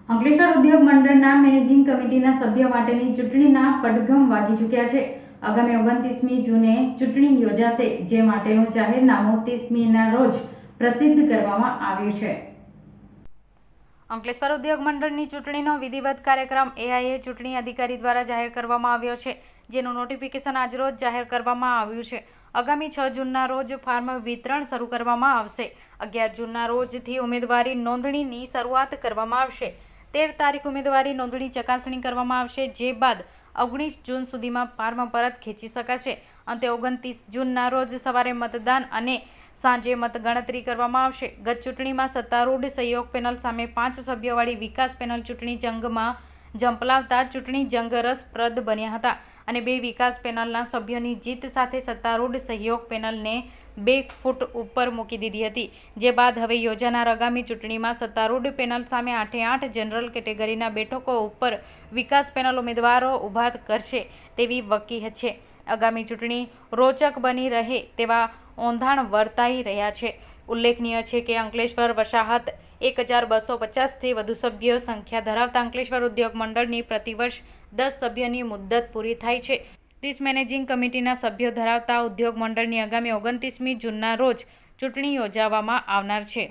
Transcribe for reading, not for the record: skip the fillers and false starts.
અંકલેશ્વર ઉદ્યોગ મંડળના મેનેજિંગ કમિટીના સભ્ય માટેની ચૂંટણીના પડઘમ વાગી ચૂક્યા છે। આગામી 29મી જૂને ચૂંટણી યોજાશે, જે માટેનું જાહેરનામું 30મીના રોજ પ્રસિદ્ધ કરવામાં આવ્યું છે। અંકલેશ્વર ઉદ્યોગ મંડળની ચૂંટણીનો વિધિવત કાર્યક્રમ એઆઈએ ચૂંટણી અધિકારી દ્વારા જાહેર કરવામાં આવ્યો છે, જેનું નોટિફિકેશન આજરોજ જાહેર કરવામાં આવ્યું છે। આગામી 6 જૂનના રોજ ફોર્મ વિતરણ શરૂ કરવામાં આવશે। 11 જૂનના રોજથી ઉમેદવારી નોંધણીની શરૂઆત કરવામાં આવશે। 13 તારીખ ઉમેદવારી નોંધણી ચકાસણી કરવામાં આવશે, જે બાદ 19 જૂન સુધીમાં ફોર્મ પરત ખેંચી શકાશે। અંતે 29 જૂનના રોજ સવારે મતદાન અને સાંજે મતગણતરી કરવામાં આવશે। ગત ચૂંટણીમાં સત્તારૂઢ સહયોગ પેનલ સામે 5 સભ્યોવાળી વિકાસ પેનલ ચૂંટણી જંગમાં ઝંપલાવતા ચૂંટણી જંગ રસપ્રદ બન્યા હતા અને 2 વિકાસ પેનલના સભ્યોની જીત સાથે સત્તારૂઢ સહયોગ પેનલને 2 ફૂટ ઉપર મૂકી દીધી હતી, જે બાદ હવે યોજાનાર આગામી ચૂંટણીમાં સત્તારૂઢ પેનલ સામે 8 જનરલ કેટેગરીના બેઠકો ઉપર વિકાસ પેનલ ઉમેદવારો ઊભા કરશે તેવી વકીહત છે। આગામી ચૂંટણી રોચક બની રહે તેવા ઓંધાણ વર્તાઈ રહ્યા છે। ઉલ્લેખનીય છે કે અંકલેશ્વર વસાહત 1250થી વધુ સભ્યો સંખ્યા ધરાવતા અંકલેશ્વર ઉદ્યોગ મંડળની પ્રતિવર્ષ 10 સભ્યોની મુદ્દત પૂરી થાય છે। 30 મેનેજિંગ કમિટીના સભ્યો ધરાવતા ઉદ્યોગ મંડળની આગામી 29મી જૂનના રોજ ચૂંટણી યોજવામાં આવનાર છે।